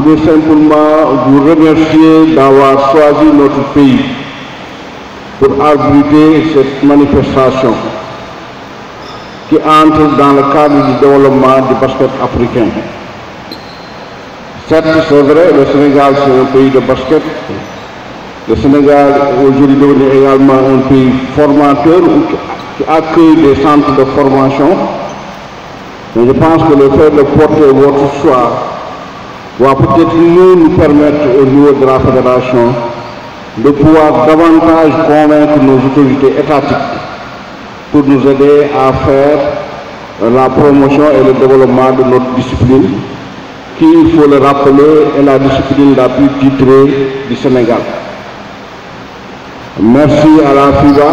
voudrais simplement vous remercier d'avoir choisi notre pays pour abriter cette manifestation qui entre dans le cadre du développement du basket africain. Certes, c'est vrai, le Sénégal c'est un pays de basket. Le Sénégal aujourd'hui est également un pays formateur qui accueille des centres de formation. Mais je pense que le fait de porter votre choix va peut-être nous permettre au niveau de la fédération de pouvoir davantage convaincre nos autorités étatiques pour nous aider à faire la promotion et le développement de notre discipline, qui, il faut le rappeler, est la discipline la plus titrée du Sénégal. Merci à la FIBA,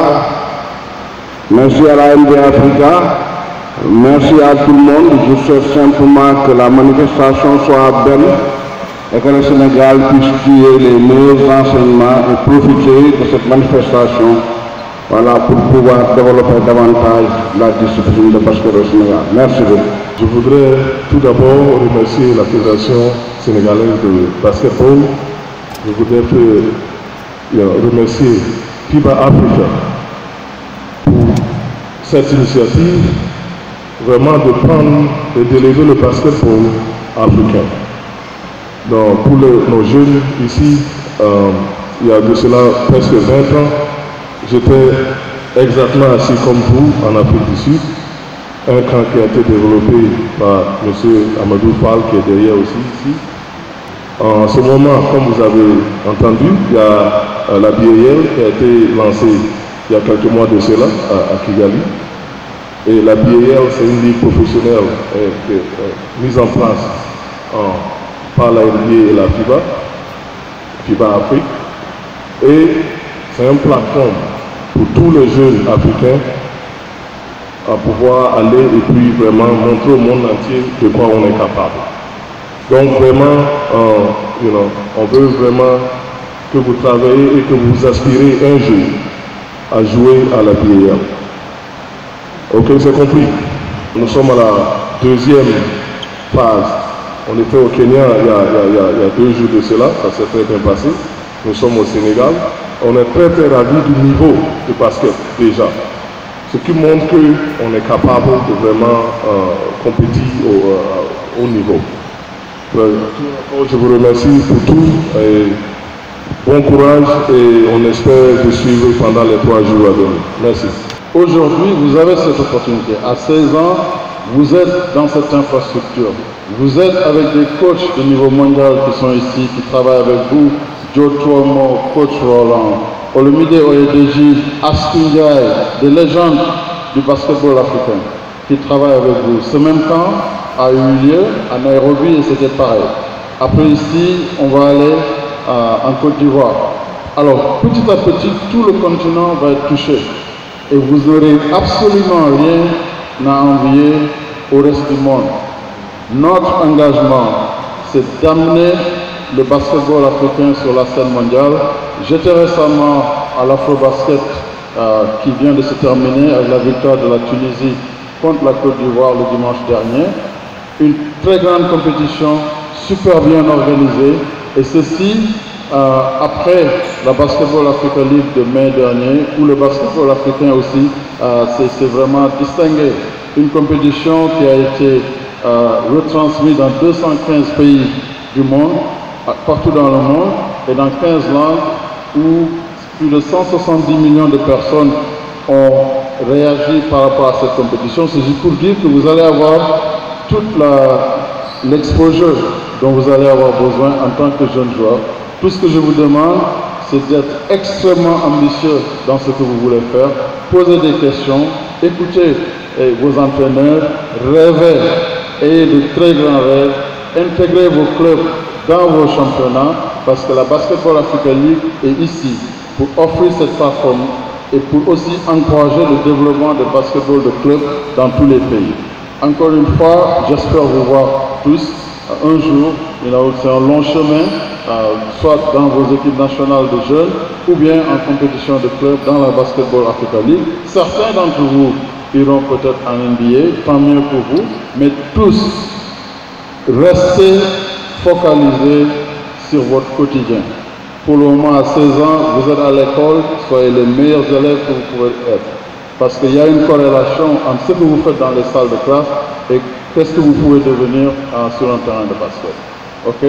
merci à la NBA Africa, merci à tout le monde. Je souhaite simplement que la manifestation soit belle et que le Sénégal puisse tirer les meilleurs enseignements et profiter de cette manifestation, voilà, pour pouvoir développer davantage la discipline de basket au Sénégal. Merci beaucoup. Je voudrais tout d'abord remercier la Fédération sénégalaise de basketball. Je voudrais remercier FIBA Africa pour cette initiative, vraiment de prendre et d'élever le basketball africain. Donc, pour nos jeunes ici, il y a de cela presque 20 ans, j'étais exactement assis comme vous en Afrique du Sud, un camp qui a été développé par M. Amadou Fall qui est derrière aussi ici. En ce moment, comme vous avez entendu, il y a la BAL qui a été lancée il y a quelques mois de cela à Kigali. Et la BAL, c'est une ligue professionnelle qui est mise en place par la NBA et la FIBA Afrique. Et c'est un plateforme pour tous les jeunes africains à pouvoir aller et puis vraiment montrer au monde entier de quoi on est capable. Donc vraiment, on veut vraiment que vous travaillez et que vous aspirez un jour à jouer à la BAL. Ok, c'est compris. Nous sommes à la deuxième phase. On était au Kenya il y a 2 jours de cela, ça s'est très bien passé. Nous sommes au Sénégal. On est très très ravis du niveau de basket déjà. Ce qui montre qu'on est capable de vraiment compétir au niveau. Je vous remercie pour tout. Et bon courage et on espère vous suivre pendant les 3 jours à venir. Merci. Aujourd'hui, vous avez cette opportunité. À 16 ans, vous êtes dans cette infrastructure. Vous êtes avec des coachs de niveau mondial qui sont ici, qui travaillent avec vous. Joe Tuomo, coach Roland, Olumide Oyedeji, Askinjai, des légendes du basketball africain qui travaillent avec vous. Ce même temps a eu lieu à Nairobi et c'était pareil. Après ici, on va aller en Côte d'Ivoire. Alors, petit à petit, tout le continent va être touché. Et vous n'aurez absolument rien à envier au reste du monde. Notre engagement, c'est d'amener le basketball africain sur la scène mondiale. J'étais récemment à l'Afrobasket qui vient de se terminer avec la victoire de la Tunisie contre la Côte d'Ivoire le dimanche dernier. Une très grande compétition, super bien organisée. Et ceci, après la Basketball Africa League de mai dernier, où le basketball africain aussi s'est vraiment distingué. Une compétition qui a été retransmise dans 215 pays du monde, partout dans le monde, et dans 15 langues, où plus de 170 millions de personnes ont réagi par rapport à cette compétition. C'est juste pour dire que vous allez avoir toute l'exposure dont vous allez avoir besoin en tant que jeune joueur. Tout ce que je vous demande, c'est d'être extrêmement ambitieux dans ce que vous voulez faire, poser des questions, écouter vos entraîneurs, rêver, ayez de très grands rêves, intégrez vos clubs dans vos championnats, parce que la Basketball Africa League est ici pour offrir cette plateforme et pour aussi encourager le développement de basketball de clubs dans tous les pays. Encore une fois, j'espère vous voir tous un jour. C'est un long chemin, soit dans vos équipes nationales de jeunes ou bien en compétition de clubs dans la Basketball Africa League. Certains d'entre vous iront peut-être en NBA, tant mieux pour vous, mais tous, restez focalisez sur votre quotidien. Pour le moment, à 16 ans, vous êtes à l'école, soyez les meilleurs élèves que vous pouvez être. Parce qu'il y a une corrélation entre ce que vous faites dans les salles de classe et qu'est-ce que vous pouvez devenir sur un terrain de basket. Ok?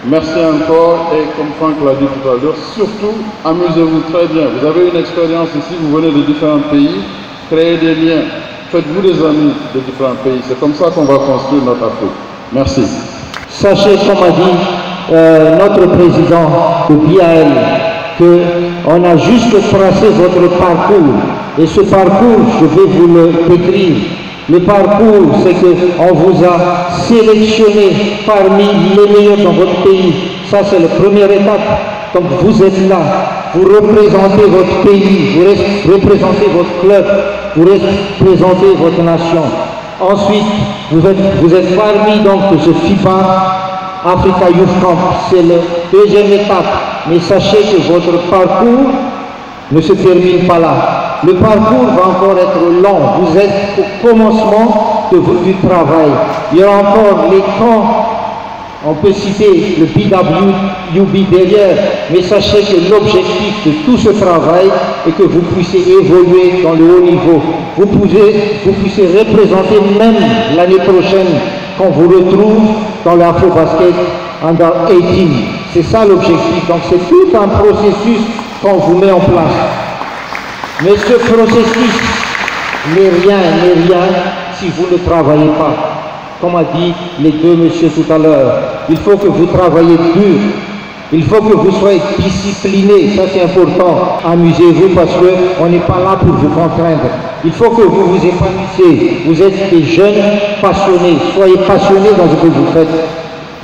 Merci encore et comme Franck l'a dit tout à l'heure, surtout amusez-vous très bien. Vous avez une expérience ici, vous venez de différents pays, créez des liens, faites-vous des amis de différents pays. C'est comme ça qu'on va construire notre Afrique. Merci. Sachez, comme a dit notre président de BIAL, qu'on a juste tracé votre parcours. Et ce parcours, je vais vous le décrire. Le parcours, c'est qu'on vous a sélectionné parmi les meilleurs dans votre pays. Ça, c'est la première étape. Donc, vous êtes là, vous représentez votre pays, vous représentez votre club, vous représentez votre nation. Ensuite, vous êtes parmi donc de ce FIBA Africa Youth Camp. C'est la deuxième étape. Mais sachez que votre parcours ne se termine pas là. Le parcours va encore être long. Vous êtes au commencement du travail. Il y aura encore les camps. On peut citer le BWUB derrière. Mais sachez que l'objectif de tout ce travail est que vous puissiez évoluer dans le haut niveau. Vous puissiez représenter même l'année prochaine qu'on vous retrouve dans l'Afro-Basket Under 18. C'est ça l'objectif. Donc c'est tout un processus qu'on vous met en place. Mais ce processus n'est rien si vous ne travaillez pas. Comme a dit les deux messieurs tout à l'heure, il faut que vous travaillez dur. Il faut que vous soyez disciplinés, ça c'est important. Amusez-vous parce qu'on n'est pas là pour vous contraindre. Il faut que vous vous épanouissiez. Vous êtes des jeunes passionnés. Soyez passionnés dans ce que vous faites.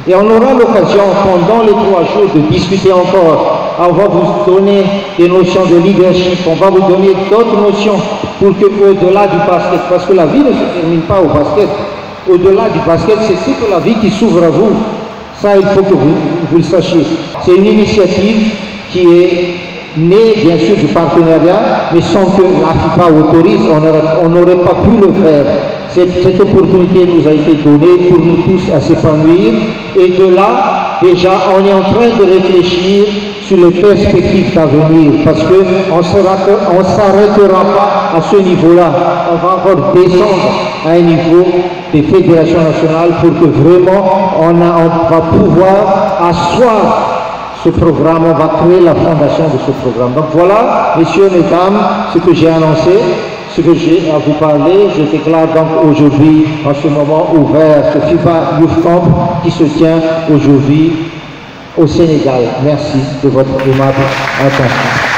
Et on aura l'occasion pendant les 3 jours de discuter encore. On va vous donner des notions de leadership, on va vous donner d'autres notions pour que au-delà du basket, parce que la vie ne se termine pas au basket. Au-delà du basket, c'est toute la vie qui s'ouvre à vous. Ça, il faut que vous le sachiez. C'est une initiative qui est née, bien sûr, du partenariat, mais sans que la FIBA autorise, on n'aurait pas pu le faire. Cette opportunité nous a été donnée pour nous tous à s'épanouir. Et de là, déjà, on est en train de réfléchir sur les perspectives d'avenir, parce qu'on ne s'arrêtera pas à ce niveau-là. On va encore descendre à un niveau des fédérations nationales pour que vraiment on va pouvoir asseoir ce programme, on va créer la fondation de ce programme. Donc voilà, messieurs, mesdames, ce que j'ai annoncé, ce que j'ai à vous parler. Je déclare donc aujourd'hui, en ce moment ouvert, ce FIBA Youth Camp qui se tient aujourd'hui au Sénégal. Merci de votre aimable attention.